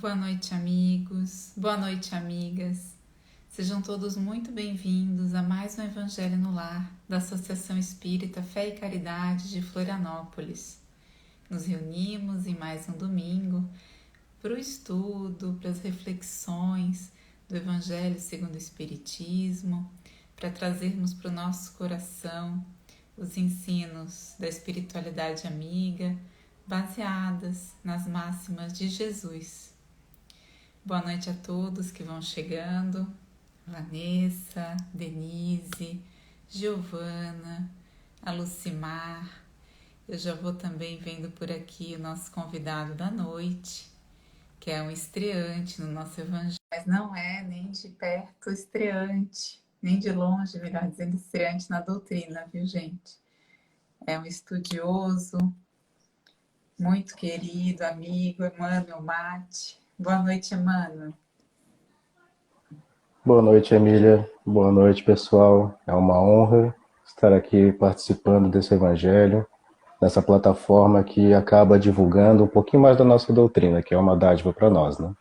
Boa noite, amigos. Boa noite, amigas. Sejam todos muito bem-vindos a mais um Evangelho no Lar da Associação Espírita Fé e Caridade de Florianópolis. Nos reunimos em mais um domingo para o estudo, para as reflexões do Evangelho segundo o Espiritismo, para trazermos para o nosso coração os ensinos da espiritualidade amiga, baseadas nas máximas de Jesus. Boa noite a todos que vão chegando, Vanessa, Denise, Giovana, a Lucimar. Eu já vou também vendo por aqui o nosso convidado da noite, que é um estreante no nosso evangelho, mas não é nem de perto estreante, nem de longe, melhor dizendo, estreante na doutrina, viu, gente? É um estudioso, muito querido, amigo, Emmanuel Mate. Boa noite, Emmanuel. Boa noite, Emília. Boa noite, pessoal. É uma honra estar aqui participando desse evangelho, nessa plataforma que acaba divulgando um pouquinho mais da nossa doutrina, que é uma dádiva para nós, né?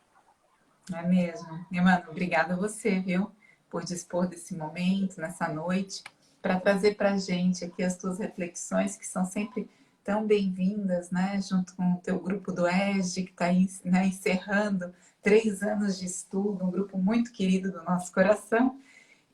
Não é mesmo? Emmanuel, obrigada a você, viu, por dispor desse momento, nessa noite, para trazer para a gente aqui as tuas reflexões, que são sempre tão bem-vindas, né, junto com o teu grupo do ESG, que está aí, né, encerrando 3 anos de estudo, um grupo muito querido do nosso coração,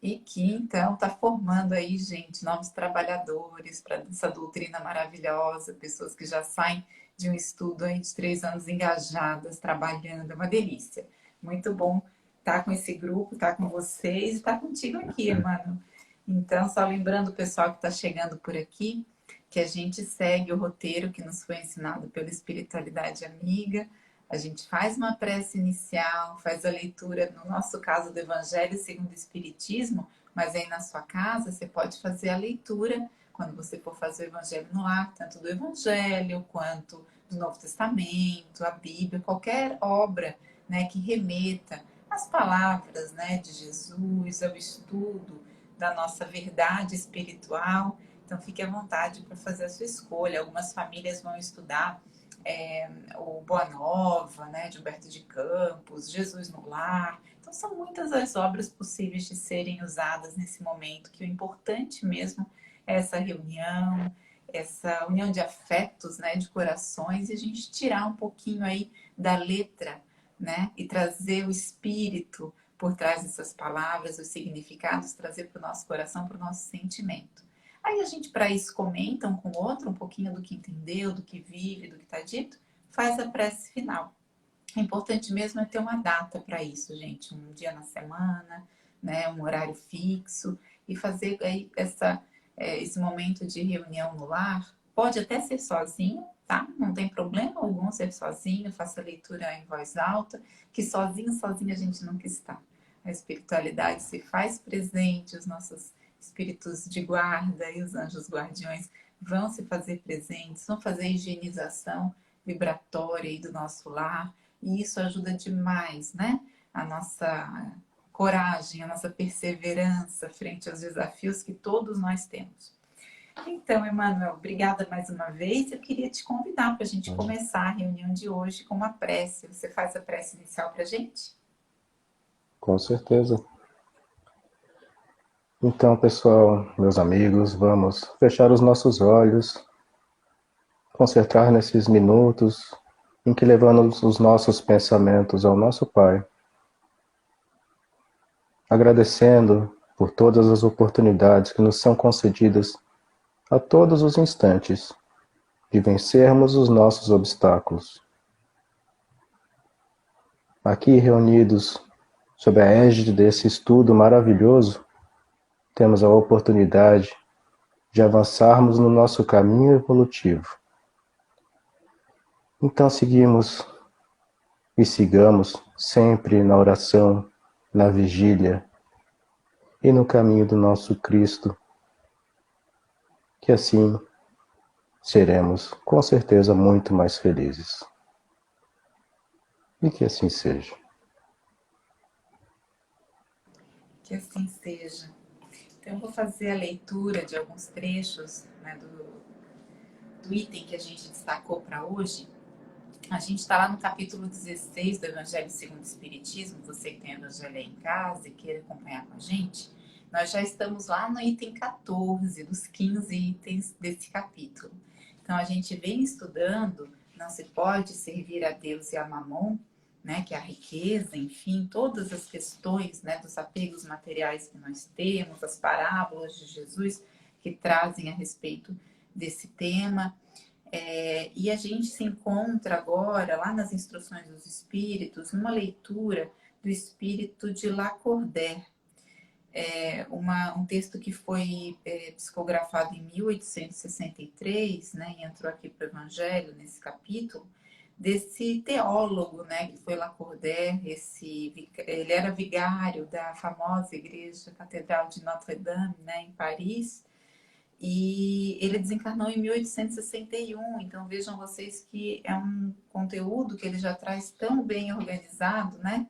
e que então está formando aí, gente, novos trabalhadores para essa doutrina maravilhosa, pessoas que já saem de um estudo aí de 3 anos engajadas, trabalhando, é uma delícia. Muito bom estar com esse grupo, estar com vocês e estar contigo aqui, mano. Então, só lembrando o pessoal que está chegando por aqui, que a gente segue o roteiro que nos foi ensinado pela Espiritualidade Amiga. A gente faz uma prece inicial, faz a leitura, no nosso caso, do Evangelho segundo o Espiritismo, mas aí na sua casa você pode fazer a leitura, quando você for fazer o Evangelho no Lar, tanto do Evangelho quanto do Novo Testamento, a Bíblia, qualquer obra, né, que remeta às palavras, né, de Jesus, ao estudo da nossa verdade espiritual. Então fique à vontade para fazer a sua escolha. Algumas famílias vão estudar o Boa Nova, né, de Humberto de Campos, Jesus no Lar. Então são muitas as obras possíveis de serem usadas nesse momento, que o importante mesmo é essa reunião, essa união de afetos, né, de corações, e a gente tirar um pouquinho aí da letra, né, e trazer o espírito por trás dessas palavras, os significados, trazer para o nosso coração, para o nosso sentimento. Aí a gente, para isso, comenta um com o outro um pouquinho do que entendeu, do que vive, do que está dito, faz a prece final. O importante mesmo é ter uma data para isso, gente, um dia na semana, né, um horário fixo, e fazer aí esse momento de reunião no lar. Pode até ser sozinho, tá? Não tem problema algum ser sozinho, faça a leitura em voz alta, que sozinho a gente nunca está. A espiritualidade se faz presente, os nossos espíritos de guarda e os anjos guardiões vão se fazer presentes, vão fazer a higienização vibratória aí do nosso lar, e isso ajuda demais, né? A nossa coragem, a nossa perseverança frente aos desafios que todos nós temos. Então, Emanuel, obrigada mais uma vez. Eu queria te convidar para a gente começar a reunião de hoje com uma prece. Você faz a prece inicial para a gente? Com certeza. Então, pessoal, meus amigos, vamos fechar os nossos olhos, concentrar nesses minutos em que levamos os nossos pensamentos ao nosso Pai, agradecendo por todas as oportunidades que nos são concedidas a todos os instantes de vencermos os nossos obstáculos. Aqui reunidos sob a égide desse estudo maravilhoso, temos a oportunidade de avançarmos no nosso caminho evolutivo. Então seguimos e sigamos sempre na oração, na vigília e no caminho do nosso Cristo, que assim seremos com certeza muito mais felizes. E que assim seja. Que assim seja. Então, eu vou fazer a leitura de alguns trechos, né, do item que a gente destacou para hoje. A gente está lá no capítulo 16 do Evangelho segundo o Espiritismo. Você que tem o Evangelho aí em casa e queira acompanhar com a gente, nós já estamos lá no item 14 dos 15 itens desse capítulo. Então, a gente vem estudando, não se pode servir a Deus e a Mamon, né, que é a riqueza, enfim, todas as questões, né, dos apegos materiais que nós temos, as parábolas de Jesus que trazem a respeito desse tema. E a gente se encontra agora, lá nas Instruções dos Espíritos, numa leitura do Espírito de Lacordaire, um texto que foi psicografado em 1863, né, e entrou aqui para o Evangelho, nesse capítulo, desse teólogo, né, que foi Lacordaire. Ele era vigário da famosa igreja Catedral de Notre-Dame, né, em Paris, e ele desencarnou em 1861. Então vejam vocês que é um conteúdo que ele já traz tão bem organizado, né,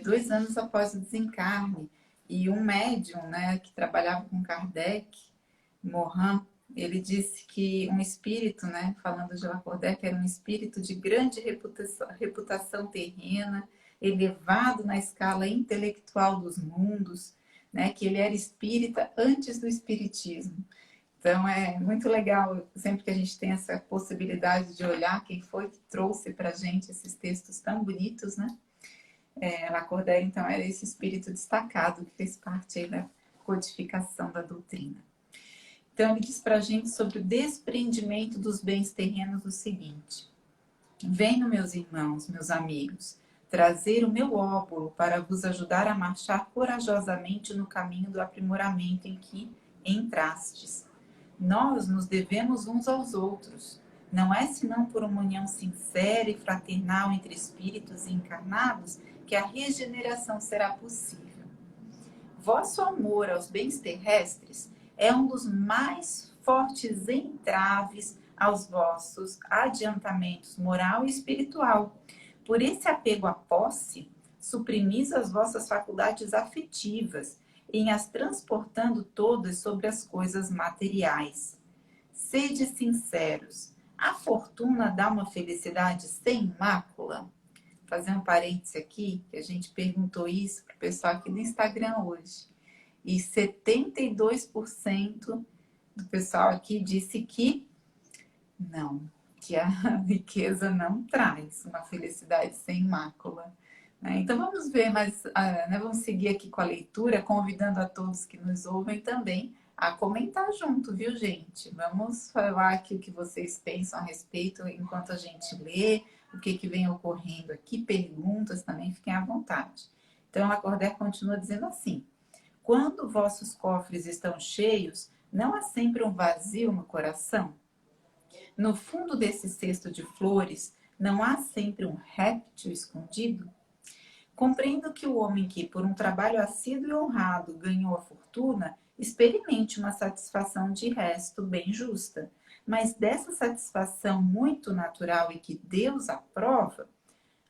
2 anos após o desencarne. E um médium, né, que trabalhava com Kardec, Morin, ele disse que um espírito, né, falando de Lacordaire, que era um espírito de grande reputação terrena, elevado na escala intelectual dos mundos, né, que ele era espírita antes do espiritismo. Então é muito legal, sempre que a gente tem essa possibilidade de olhar quem foi que trouxe para a gente esses textos tão bonitos, né? Lacordaire, então, era esse espírito destacado que fez parte aí da codificação da doutrina. Então, ele diz para a gente sobre o desprendimento dos bens terrenos o seguinte: venham, meus irmãos, meus amigos, trazer o meu óbolo para vos ajudar a marchar corajosamente no caminho do aprimoramento em que entrastes. Nós nos devemos uns aos outros. Não é senão por uma união sincera e fraternal entre espíritos encarnados que a regeneração será possível. Vosso amor aos bens terrestres é um dos mais fortes entraves aos vossos adiantamentos moral e espiritual. Por esse apego à posse, suprimis as vossas faculdades afetivas, em as transportando todas sobre as coisas materiais. Sede sinceros, a fortuna dá uma felicidade sem mácula? Fazer um parêntese aqui, que a gente perguntou isso para o pessoal aqui no Instagram hoje. E 72% do pessoal aqui disse que não, que a riqueza não traz uma felicidade sem mácula. Então vamos ver, mas vamos seguir aqui com a leitura, convidando a todos que nos ouvem também a comentar junto, viu, gente? Vamos falar aqui o que vocês pensam a respeito enquanto a gente lê, o que vem ocorrendo aqui, perguntas também, fiquem à vontade. Então, Lacordaire continua dizendo assim: quando vossos cofres estão cheios, não há sempre um vazio no coração? No fundo desse cesto de flores, não há sempre um réptil escondido? Compreendo que o homem que, por um trabalho assíduo e honrado, ganhou a fortuna, experimente uma satisfação de resto bem justa. Mas dessa satisfação muito natural e que Deus aprova,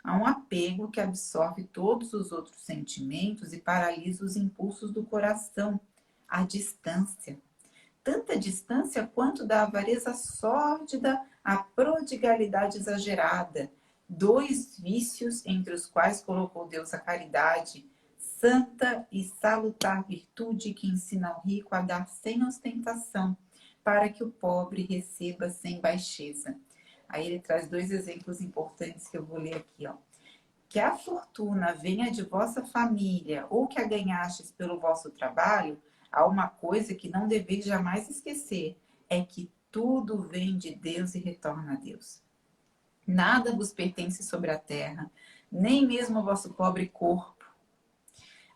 há um apego que absorve todos os outros sentimentos e paralisa os impulsos do coração, a distância. Tanta distância quanto da avareza sórdida à prodigalidade exagerada, 2 vícios entre os quais colocou Deus a caridade, santa e salutar virtude que ensina ao rico a dar sem ostentação, para que o pobre receba sem baixeza. Aí ele traz 2 exemplos importantes que eu vou ler aqui, ó. Que a fortuna venha de vossa família ou que a ganhastes pelo vosso trabalho, há uma coisa que não deveis jamais esquecer, é que tudo vem de Deus e retorna a Deus. Nada vos pertence sobre a terra, nem mesmo o vosso pobre corpo.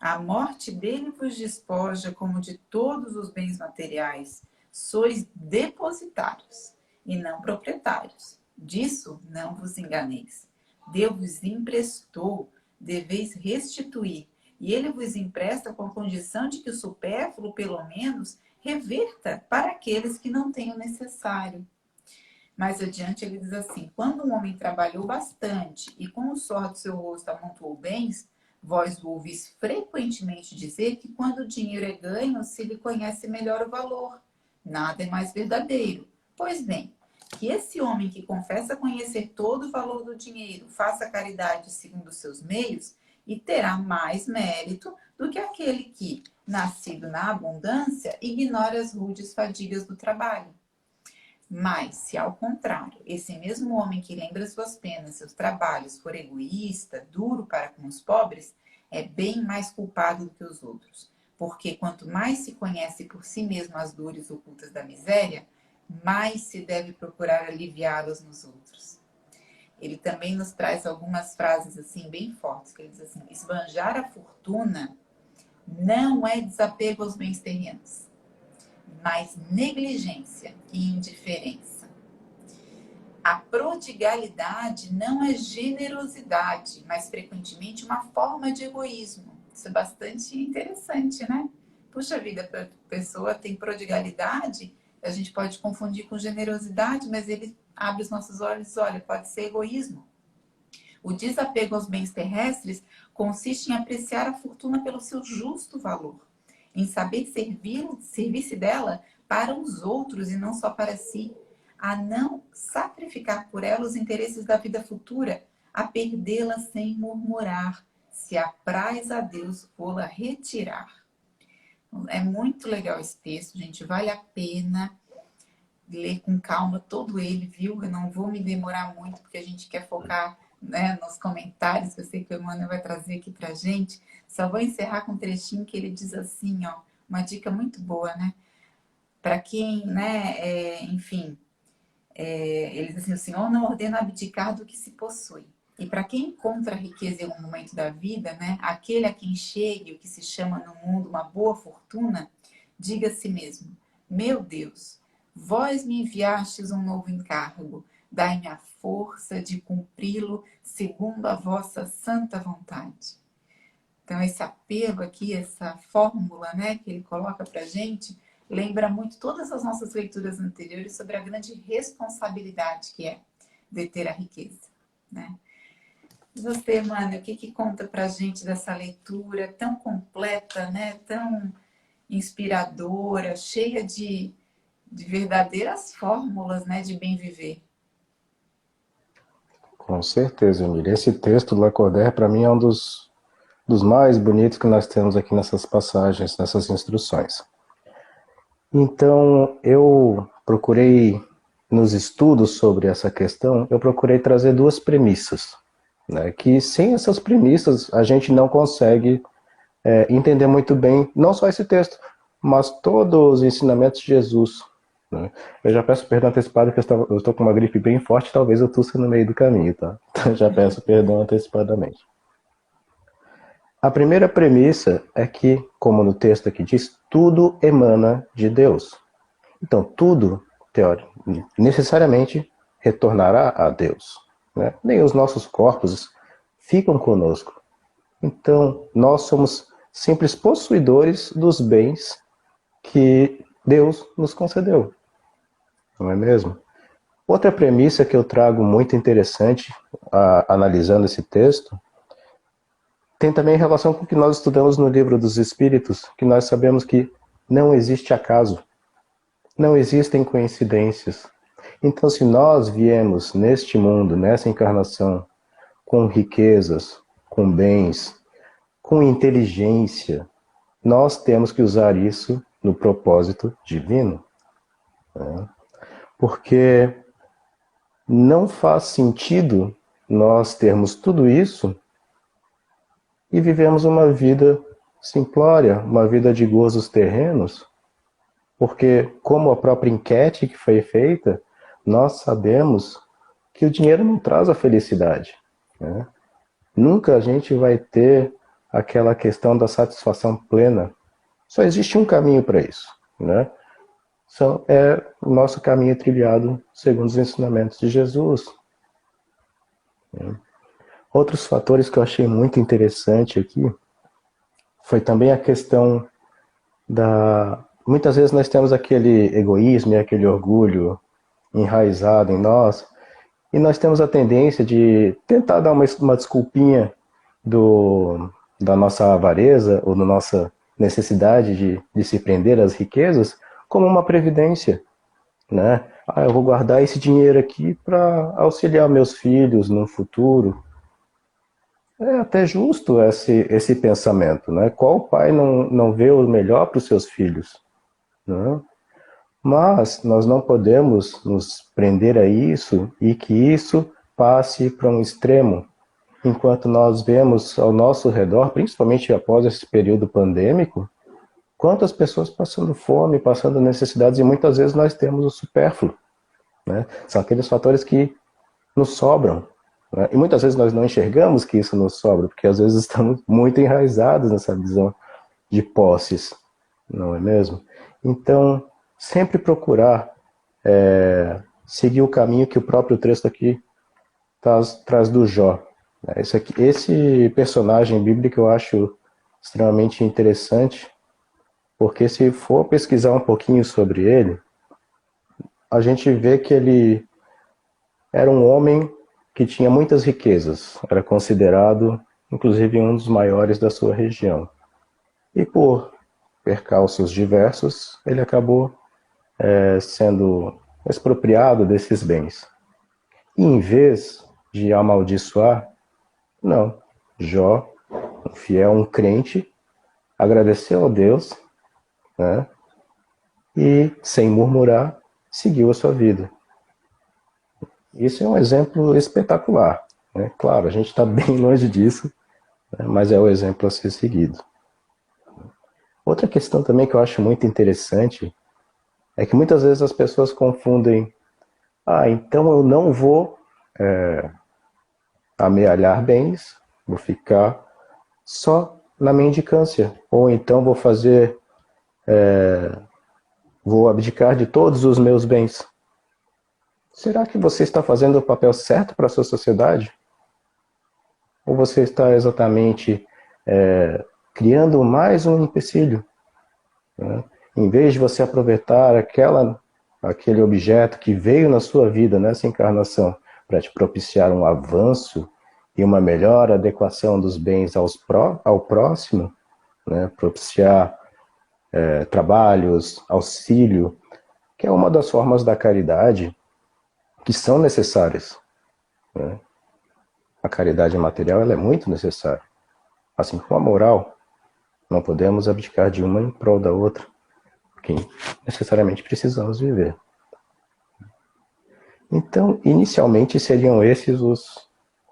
A morte dele vos despoja como de todos os bens materiais. Sois depositários e não proprietários. Disso não vos enganeis. Deus vos emprestou, deveis restituir. E ele vos empresta com a condição de que o supérfluo, pelo menos, reverta para aqueles que não têm o necessário. Mais adiante ele diz assim: quando um homem trabalhou bastante e com o suor do seu rosto amontoou bens, vós ouvis frequentemente dizer que quando o dinheiro é ganho, se lhe conhece melhor o valor. Nada é mais verdadeiro. Pois bem, que esse homem que confessa conhecer todo o valor do dinheiro faça caridade segundo os seus meios e terá mais mérito do que aquele que, nascido na abundância, ignora as rudes fadigas do trabalho. Mas, se ao contrário, esse mesmo homem que lembra suas penas, seus trabalhos, for egoísta, duro para com os pobres, é bem mais culpado do que os outros. Porque quanto mais se conhece por si mesmo as dores ocultas da miséria, mais se deve procurar aliviá-las nos outros. Ele também nos traz algumas frases assim bem fortes, que ele diz assim: esbanjar a fortuna não é desapego aos bens terrenos, mas negligência e indiferença. A prodigalidade não é generosidade, mas frequentemente uma forma de egoísmo. Isso é bastante interessante, né? Puxa vida, a pessoa tem prodigalidade, a gente pode confundir com generosidade, mas ele abre os nossos olhos, olha, pode ser egoísmo. O desapego aos bens terrestres consiste em apreciar a fortuna pelo seu justo valor, em saber servir-se dela para os outros e não só para si, a não sacrificar por ela os interesses da vida futura, a perdê-la sem murmurar, se apraz a Deus vou-la retirar. É muito legal esse texto, gente, vale a pena ler com calma todo ele, viu? Eu não vou me demorar muito, porque a gente quer focar, né, nos comentários, que eu sei que o Emmanuel vai trazer aqui pra gente. Só vou encerrar com um trechinho que ele diz assim, ó, uma dica muito boa, né? Para quem, né, enfim, ele diz assim, o Senhor não ordena abdicar do que se possui. E para quem encontra a riqueza em um momento da vida, né, aquele a quem chegue o que se chama no mundo uma boa fortuna, diga a si mesmo, meu Deus, vós me enviastes um novo encargo, dai-me a força de cumpri-lo segundo a vossa santa vontade. Então, esse apelo aqui, essa fórmula, né, que ele coloca para a gente, lembra muito todas as nossas leituras anteriores sobre a grande responsabilidade que é deter a riqueza, né? E você, Mano, o que conta para a gente dessa leitura tão completa, né, tão inspiradora, cheia de verdadeiras fórmulas, né, de bem viver? Com certeza, Emília. Esse texto do Lacordaire, para mim, é um dos mais bonitos que nós temos aqui nessas passagens, nessas instruções. Então, eu procurei, nos estudos sobre essa questão, eu procurei trazer duas premissas, né, que sem essas premissas a gente não consegue entender muito bem, não só esse texto, mas todos os ensinamentos de Jesus. Né? Eu já peço perdão antecipado, porque eu estou com uma gripe bem forte, talvez eu tussa no meio do caminho, tá? Então, já peço perdão antecipadamente. A primeira premissa é que, como no texto aqui diz, tudo emana de Deus. Então, tudo, necessariamente, retornará a Deus. Né? Nem os nossos corpos ficam conosco. Então, nós somos simples possuidores dos bens que Deus nos concedeu. Não é mesmo? Outra premissa que eu trago muito interessante, analisando esse texto, tem também relação com o que nós estudamos no Livro dos Espíritos, que nós sabemos que não existe acaso, não existem coincidências. Então, se nós viemos neste mundo, nessa encarnação, com riquezas, com bens, com inteligência, nós temos que usar isso no propósito divino. Né? Porque não faz sentido nós termos tudo isso e vivemos uma vida simplória, uma vida de gozos terrenos, porque, como a própria enquete que foi feita, nós sabemos que o dinheiro não traz a felicidade. Né? Nunca a gente vai ter aquela questão da satisfação plena. Só existe um caminho para isso. Né? É o nosso caminho trilhado segundo os ensinamentos de Jesus. Outros fatores que eu achei muito interessante aqui foi também a questão da... Muitas vezes nós temos aquele egoísmo e aquele orgulho enraizado em nós, e nós temos a tendência de tentar dar uma desculpinha da nossa avareza ou da nossa necessidade de se prender às riquezas como uma previdência. Né? eu vou guardar esse dinheiro aqui para auxiliar meus filhos no futuro. É até justo esse pensamento, né? Qual pai não vê o melhor para os seus filhos, né? Mas nós não podemos nos prender a isso e que isso passe para um extremo, enquanto nós vemos ao nosso redor, principalmente após esse período pandêmico, quantas pessoas passando fome, passando necessidades, e muitas vezes nós temos o supérfluo, né? São aqueles fatores que nos sobram, né? E muitas vezes nós não enxergamos que isso nos sobra, porque às vezes estamos muito enraizados nessa visão de posses, não é mesmo? Então, sempre procurar seguir o caminho que o próprio texto aqui traz do Jó. Esse personagem bíblico eu acho extremamente interessante, porque se for pesquisar um pouquinho sobre ele, a gente vê que ele era um homem que tinha muitas riquezas, era considerado, inclusive, um dos maiores da sua região. E por percalços diversos, ele acabou sendo expropriado desses bens. E em vez de amaldiçoar, não. Jó, um fiel, um crente, agradeceu a Deus, né? E, sem murmurar, seguiu a sua vida. Isso é um exemplo espetacular, né? Claro, a gente está bem longe disso, né? Mas é o exemplo a ser seguido. Outra questão também que eu acho muito interessante é que muitas vezes as pessoas confundem: então eu não vou amealhar bens, vou ficar só na mendicância, ou então vou abdicar de todos os meus bens. Será que você está fazendo o papel certo para a sua sociedade? Ou você está exatamente criando mais um empecilho, né? Em vez de você aproveitar aquele objeto que veio na sua vida nessa encarnação para te propiciar um avanço e uma melhor adequação dos bens ao próximo, né? Propiciar trabalhos, auxílio, que é uma das formas da caridade que são necessárias, né? A caridade material ela é muito necessária, assim como a moral. Não podemos abdicar de uma em prol da outra, porque necessariamente precisamos viver. Então, inicialmente seriam esses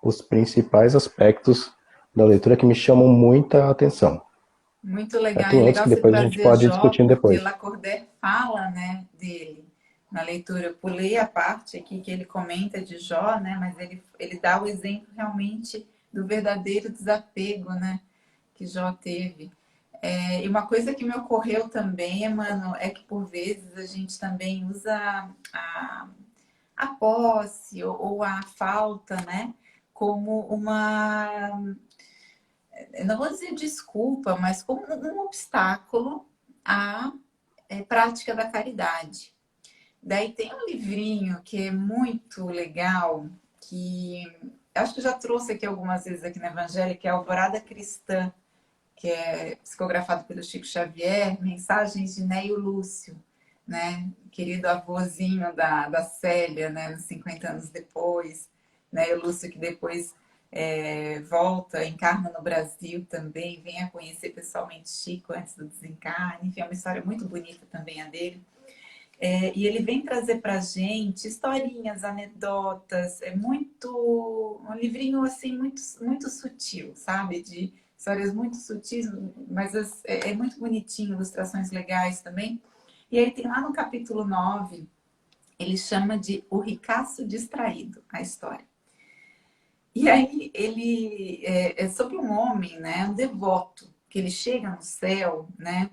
os principais aspectos da leitura que me chamam muita atenção. Muito legal. Tem É outros legal que você depois a gente trazer pode ir Jó, discutindo porque depois. Lacordaire fala, né, dele na leitura. Eu pulei a parte aqui que ele comenta de Jó, né, mas ele dá o exemplo realmente do verdadeiro desapego, né, que Jó teve. E uma coisa que me ocorreu também, mano, é que por vezes a gente também usa a posse ou a falta, né, como eu não vou dizer desculpa, mas como um obstáculo à prática da caridade. Daí tem um livrinho que é muito legal, que acho que eu já trouxe aqui algumas vezes aqui no Evangelho, que é Alvorada Cristã, que é psicografado pelo Chico Xavier, Mensagens de Neio Lúcio, né? Querido avôzinho da Célia, né? Nos 50 anos depois. Neio Lúcio que depois volta, encarna no Brasil também, vem a conhecer pessoalmente Chico antes do desencarne. Enfim, é uma história muito bonita também a dele. E ele vem trazer para a gente historinhas, anedotas, um livrinho assim muito, muito sutil, sabe? De histórias muito sutis, mas é muito bonitinho, ilustrações legais também. E aí tem lá no capítulo 9, ele chama de O Ricaço Distraído, a história. E aí ele é sobre um homem, né, um devoto, que ele chega no céu, né,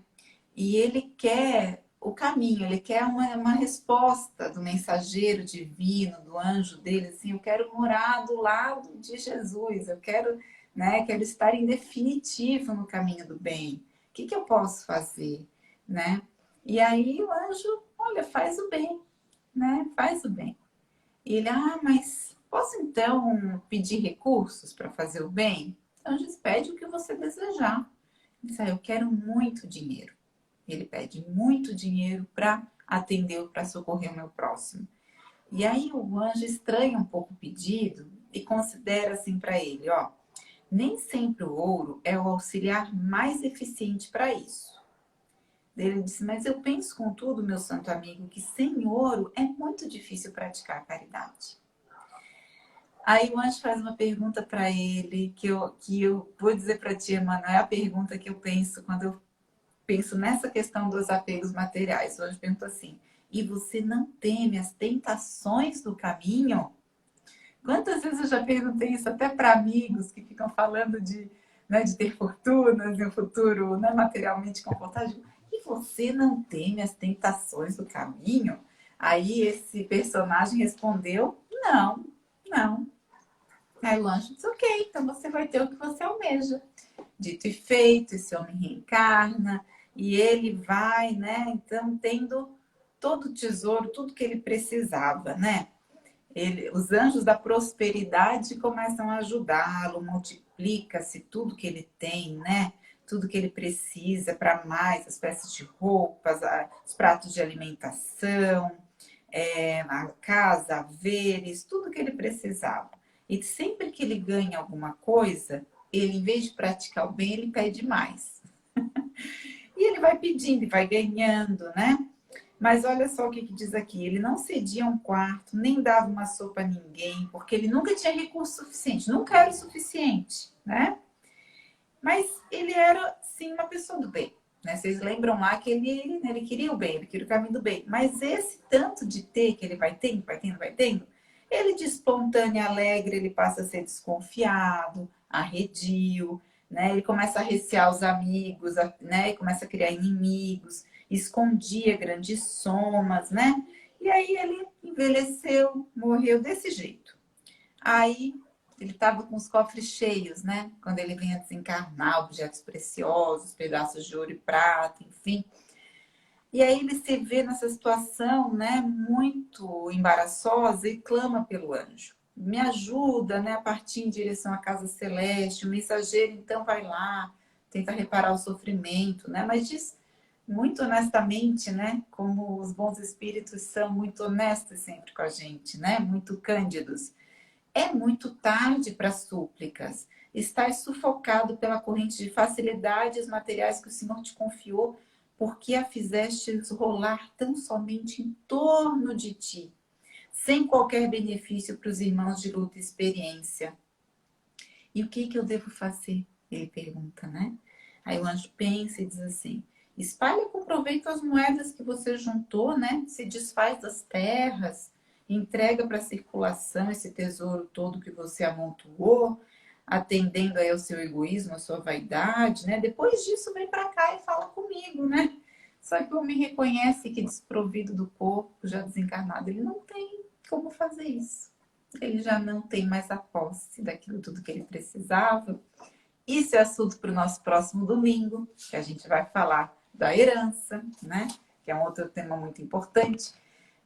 e ele quer o caminho, ele quer uma resposta do mensageiro divino, do anjo dele, assim, eu quero morar do lado de Jesus, eu quero, né, quero estar em definitivo no caminho do bem. O que eu posso fazer, né? E aí o anjo, olha, faz o bem, né? Faz o bem. E ele, mas posso então pedir recursos para fazer o bem? Então, diz, pede o que você desejar. Ele diz, eu quero muito dinheiro. Ele pede muito dinheiro para atender, para socorrer o meu próximo. E aí o anjo estranha um pouco o pedido e considera assim para ele, ó, nem sempre o ouro é o auxiliar mais eficiente para isso. Ele disse, mas eu penso, contudo, meu santo amigo, que sem ouro é muito difícil praticar a caridade. Aí o anjo faz uma pergunta para ele, que eu vou dizer para ti, Emmanuel, é a pergunta que eu penso quando eu penso nessa questão dos apegos materiais. O anjo pergunta assim, e você não teme as tentações do caminho? Quantas vezes eu já perguntei isso até para amigos que ficam falando de, né, de ter fortunas e um futuro, né, materialmente confortável. E você não teme as tentações do caminho? Aí esse personagem respondeu, não, não. Aí o anjo disse, ok, então você vai ter o que você almeja. Dito e feito, esse homem reencarna e ele vai, né, então tendo todo o tesouro, tudo que ele precisava, né? Os anjos da prosperidade começam a ajudá-lo, multiplica-se tudo que ele tem, né? Tudo que ele precisa para mais, as peças de roupas, os pratos de alimentação, a casa, haveres, tudo que ele precisava. E sempre que ele ganha alguma coisa, ele, em vez de praticar o bem, ele pede mais. E ele vai pedindo e vai ganhando, né? Mas olha só o que diz aqui. Ele não cedia um quarto, nem dava uma sopa a ninguém, porque ele nunca tinha recurso suficiente, nunca era o suficiente, né? Mas ele era, sim, uma pessoa do bem. Né? Vocês lembram lá que ele queria o bem, ele queria o caminho do bem. Mas esse tanto de ter que ele vai tendo, vai tendo, vai tendo, ele de espontâneo e alegre, ele passa a ser desconfiado, arredio, né? Ele começa a recear os amigos, né? E começa a criar inimigos, escondia grandes somas, né? E aí ele envelheceu, morreu desse jeito. Aí ele estava com os cofres cheios, né? Quando ele vinha desencarnar, objetos preciosos, pedaços de ouro e prata, enfim. E aí ele se vê nessa situação, né, muito embaraçosa e clama pelo anjo. Me ajuda, né, a partir em direção à casa celeste. O mensageiro então vai lá, tenta reparar o sofrimento, né? Mas diz muito honestamente, né, como os bons espíritos são muito honestos sempre com a gente, né? Muito cândidos. É muito tarde para súplicas. Estás sufocado pela corrente de facilidades materiais que o Senhor te confiou, porque a fizestes rolar tão somente em torno de ti, sem qualquer benefício para os irmãos de luta e experiência. E o que eu devo fazer? Ele pergunta, né? Aí o anjo pensa e diz assim, espalha com proveito as moedas que você juntou, né? Se desfaz das terras, entrega para circulação esse tesouro todo que você amontoou, atendendo aí ao seu egoísmo, à sua vaidade, né? Depois disso, vem para cá e fala comigo, né? Só que o homem reconhece que desprovido do corpo, já desencarnado, ele não tem como fazer isso. Ele já não tem mais a posse daquilo tudo que ele precisava. Isso é assunto para o nosso próximo domingo, que a gente vai falar da herança, né? Que é um outro tema muito importante.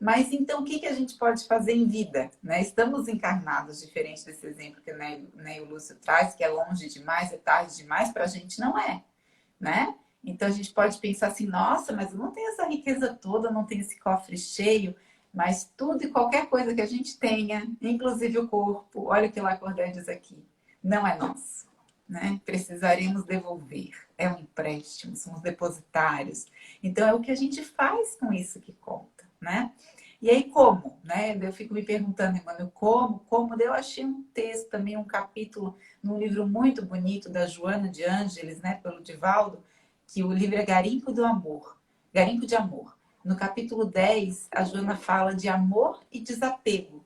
Mas então, o que a gente pode fazer em vida? Né? Estamos encarnados, diferente desse exemplo que o Lúcio traz, que é longe demais, é tarde demais, para a gente não é, né? Então, a gente pode pensar assim, nossa, mas eu não tenho essa riqueza toda, não tenho esse cofre cheio, mas tudo e qualquer coisa que a gente tenha, inclusive o corpo, olha o que Lacordaire diz aqui, não é nosso. Né? Precisaremos devolver. É um empréstimo, somos depositários. Então, é o que a gente faz com isso que conta, né? E aí, como? Né? Eu fico me perguntando, Emmanuel, como? Eu achei um texto também, um capítulo, num livro muito bonito da Joana de Ângeles, né? Pelo Divaldo, que o livro é Garimpo do Amor. Garimpo de Amor. No capítulo 10, a Joana fala de amor e desapego.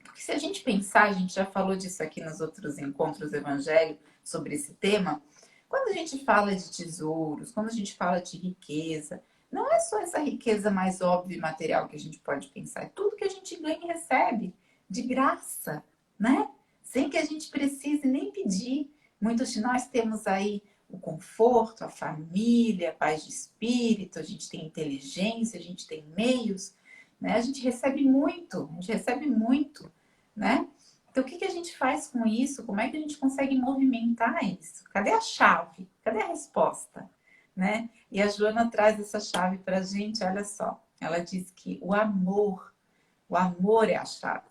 Porque se a gente pensar, a gente já falou disso aqui nos outros encontros evangélicos sobre esse tema, quando a gente fala de tesouros, quando a gente fala de riqueza, não é só essa riqueza mais óbvia e material que a gente pode pensar, é tudo que a gente ganha e recebe de graça, né? Sem que a gente precise nem pedir. Muitos de nós temos aí o conforto, a família, a paz de espírito, a gente tem inteligência, a gente tem meios, né? A gente recebe muito, né? Então, o que a gente faz com isso? Como é que a gente consegue movimentar isso? Cadê a chave? Cadê a resposta? Né? E a Joana traz essa chave para a gente, olha só. Ela diz que o amor O amor é a chave.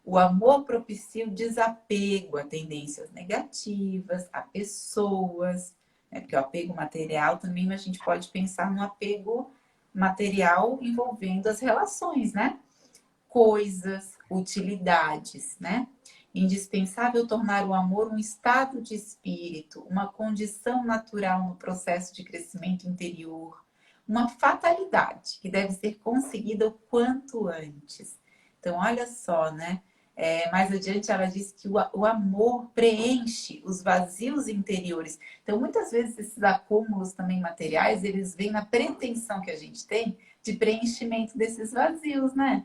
O amor propicia o desapego a tendências negativas, a pessoas, né? Porque o apego material também a gente pode pensar no apego material envolvendo as relações, né? Coisas, utilidades, né? Indispensável tornar o amor um estado de espírito, uma condição natural no processo de crescimento interior, uma fatalidade que deve ser conseguida o quanto antes. Então, olha só, né? Mais adiante ela diz que o amor preenche os vazios interiores. Então, muitas vezes esses acúmulos também materiais, eles vêm na pretensão que a gente tem de preenchimento desses vazios, né?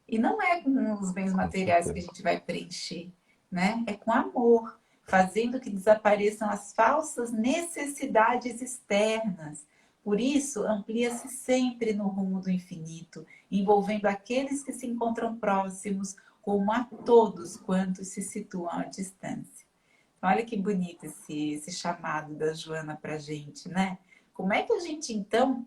E não é com os bens Com materiais que a certeza. gente vai preencher, né? É com amor, fazendo que desapareçam as falsas necessidades externas. Por isso, amplia-se sempre no rumo do infinito, envolvendo aqueles que se encontram próximos, como a todos quantos se situam à distância. Olha que bonito esse chamado da Joana para a gente, né? Como é que a gente, então,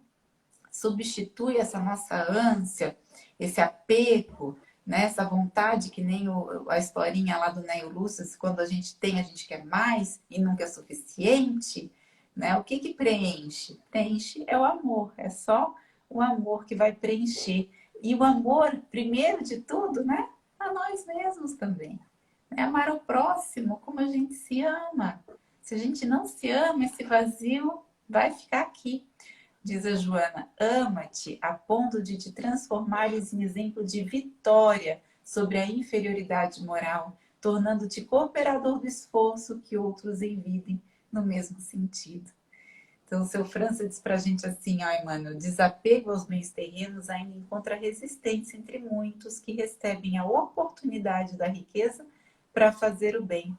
substitui essa nossa ânsia, esse apego, né? Essa vontade, que nem a historinha lá do Neo Lúcio, quando a gente tem, a gente quer mais e nunca é suficiente, né? O que que preenche? Preenche é o amor, é só o amor que vai preencher. E o amor, primeiro de tudo, né? A nós mesmos também. Né? Amar o próximo como a gente se ama. Se a gente não se ama, esse vazio vai ficar aqui. Diz a Joana, ama-te a ponto de te transformares em exemplo de vitória sobre a inferioridade moral, tornando-te cooperador do esforço que outros envidem no mesmo sentido. Então, o seu França diz pra gente assim, ó, Emmanuel, desapego aos bens terrenos ainda encontra resistência entre muitos que recebem a oportunidade da riqueza para fazer o bem.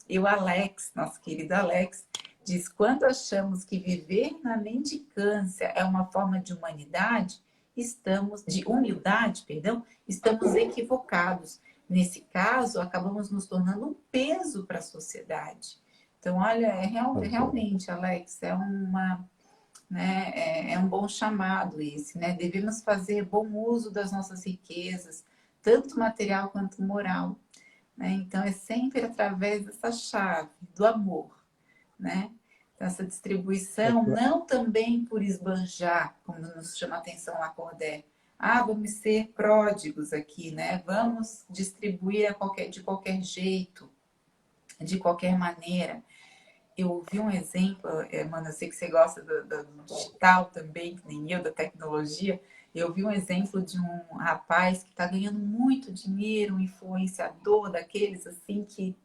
E o Alex, nosso querido Alex, diz, quando achamos que viver na mendicância é uma forma de humanidade, de humildade, perdão, estamos equivocados. Nesse caso, acabamos nos tornando um peso para a sociedade. Então, olha, Pois é. realmente, Alex, né, é um bom chamado esse, né? Devemos fazer bom uso das nossas riquezas, tanto material quanto moral, né? Então, é sempre através dessa chave do amor, né? Então, essa É distribuição, que não também por esbanjar, como nos chama a atenção lá Cordé. Ah, vamos ser pródigos aqui, né? Vamos distribuir de qualquer jeito, de qualquer maneira. Eu ouvi um exemplo, mano, eu sei que você gosta do digital também, que nem eu, da tecnologia. Eu vi um exemplo de um rapaz que está ganhando muito dinheiro, um influenciador daqueles assim que,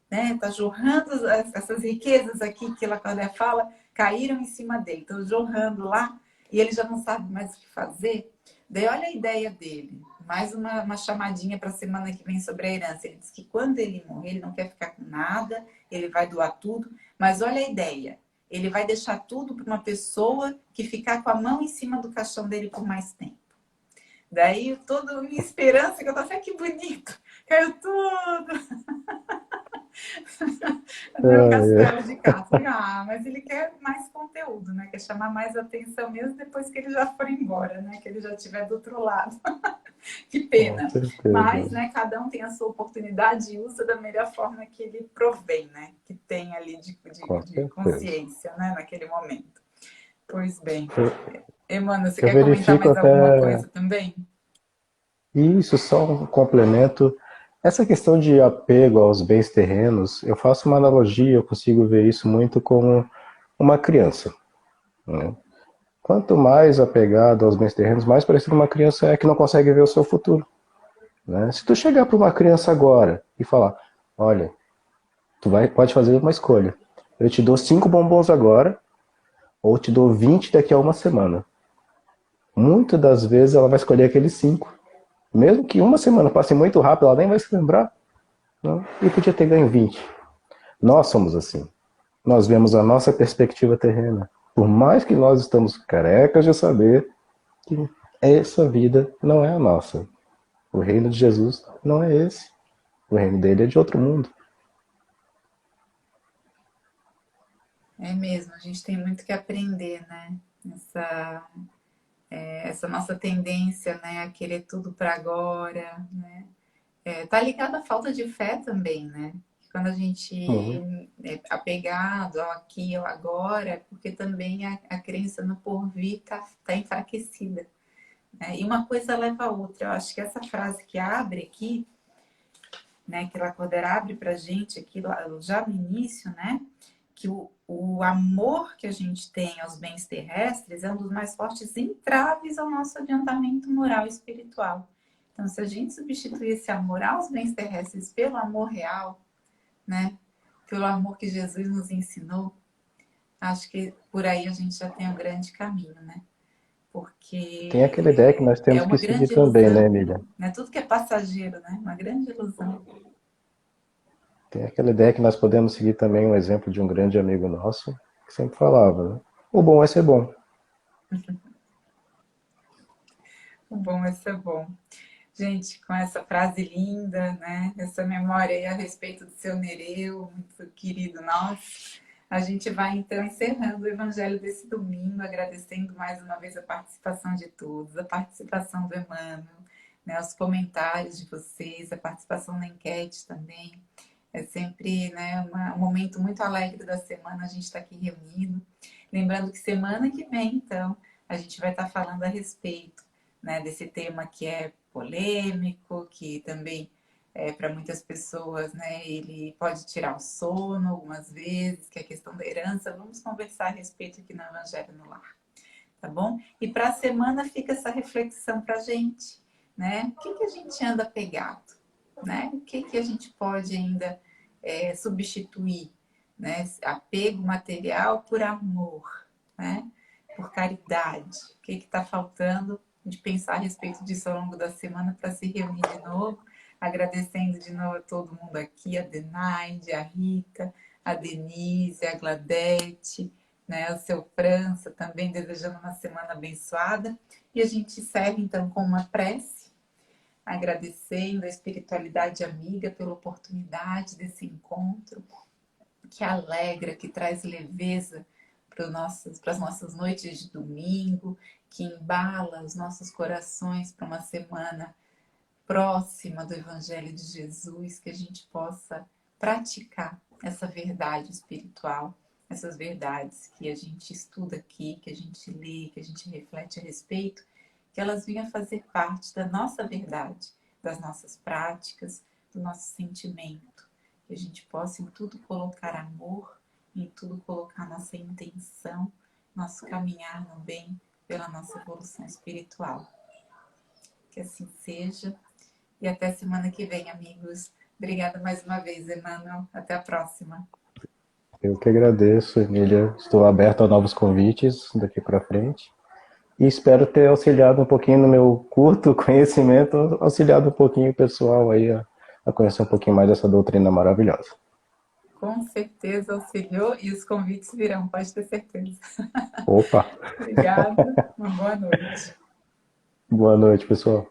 né, tá jorrando essas riquezas aqui que a Cláudia fala, caíram em cima dele, estão jorrando lá e ele já não sabe mais o que fazer. Daí olha a ideia dele, mais uma chamadinha para a semana que vem sobre a herança. Ele diz que quando ele morrer, ele não quer ficar com nada, ele vai doar tudo, mas olha a ideia, ele vai deixar tudo para uma pessoa que ficar com a mão em cima do caixão dele por mais tempo. Daí toda a minha esperança, que eu tava, que bonito, caiu tudo. Meu castelo de cartas. Mas ele quer mais conteúdo, né? Quer chamar mais atenção mesmo depois que ele já for embora, né? Que ele já estiver do outro lado. Que com pena. Mas, certeza. né, cada um tem a sua oportunidade e usa da melhor forma que ele provém, né? Que tem ali Com de certeza. consciência, né? Naquele momento. Pois bem. Eu, Emmanuel, você eu quer comentar verifico mais alguma até coisa também? isso, só um complemento. Essa questão de apego aos bens terrenos, eu faço uma analogia, eu consigo ver isso muito como uma criança, né? Quanto mais apegado aos bens terrenos, mais parecido com uma criança é que não consegue ver o seu futuro, né? Se tu chegar para uma criança agora e falar, olha, pode fazer uma escolha. Eu te dou 5 bombons agora, ou te dou 20 daqui a uma semana. Muitas das vezes ela vai escolher aqueles 5. Mesmo que uma semana passe muito rápido, ela nem vai se lembrar. Não? E podia ter ganho 20. Nós somos assim. Nós vemos a nossa perspectiva terrena. Por mais que nós estamos carecas de saber que essa vida não é a nossa. O reino de Jesus não é esse. O reino dele é de outro mundo. É mesmo, a gente tem muito que aprender, né? Nessa essa nossa tendência, né, a querer tudo para agora, né? Tá ligado à falta de fé também, né? Quando a gente Uhum. é apegado ao aqui, ao agora, é porque também a crença no porvir tá enfraquecida, né? E uma coisa leva a outra. Eu acho que essa frase que abre aqui, né, que Lacordaire abre para a gente aqui já no início, né, que o amor que a gente tem aos bens terrestres é um dos mais fortes entraves ao nosso adiantamento moral e espiritual. Então, se a gente substituir esse amor aos bens terrestres pelo amor real, né, pelo amor que Jesus nos ensinou, acho que por aí a gente já tem um grande caminho, né? Tem aquela ideia que Porque nós é temos que uma seguir grande também, né, ilusão, Emília? né? Tudo que é passageiro, né? Uma grande ilusão. Tem aquela ideia que nós podemos seguir também um exemplo de um grande amigo nosso, que sempre falava, né? O bom é ser bom. O bom é ser bom. Gente, com essa frase linda, né? Essa memória aí a respeito do seu Nereu, muito querido nosso, a gente vai então encerrando o evangelho desse domingo, agradecendo mais uma vez a participação de todos, a participação do Emmanuel, né, os comentários de vocês, a participação na enquete também. É sempre, né, um momento muito alegre da semana a gente está aqui reunido. Lembrando que semana que vem, então, a gente vai estar falando a respeito, né, desse tema que é polêmico, que também para muitas pessoas, né, ele pode tirar o sono algumas vezes, que é a questão da herança. Vamos conversar a respeito aqui no Evangelho no Lar, tá bom? E para a semana fica essa reflexão para a gente, né? O que a gente anda pegado, né? O que a gente pode ainda substituir, né? Apego material por amor, né? Por caridade. O que está faltando de pensar a respeito disso ao longo da semana para se reunir de novo, agradecendo de novo a todo mundo aqui, a Denaide, a Rita, a Denise, a Gladete, né, o seu França, também desejando uma semana abençoada. E a gente encerra então com uma prece, agradecendo a espiritualidade amiga pela oportunidade desse encontro, que alegra, que traz leveza para as nossas noites de domingo, que embala os nossos corações para uma semana próxima do Evangelho de Jesus, que a gente possa praticar essa verdade espiritual, essas verdades que a gente estuda aqui, que a gente lê, que a gente reflete a respeito, que elas venham fazer parte da nossa verdade, das nossas práticas, do nosso sentimento, que a gente possa em tudo colocar amor, em tudo colocar nossa intenção, nosso caminhar no bem pela nossa evolução espiritual. Que assim seja. E até semana que vem, amigos. Obrigada mais uma vez, Emmanuel. Até a próxima. Eu que agradeço, Emília. Estou aberto a novos convites daqui para frente. E espero ter auxiliado um pouquinho no meu curto conhecimento, auxiliado um pouquinho o pessoal aí a conhecer um pouquinho mais dessa doutrina maravilhosa. Com certeza auxiliou e os convites virão, pode ter certeza. Opa! Obrigada. Uma boa noite. Boa noite, pessoal.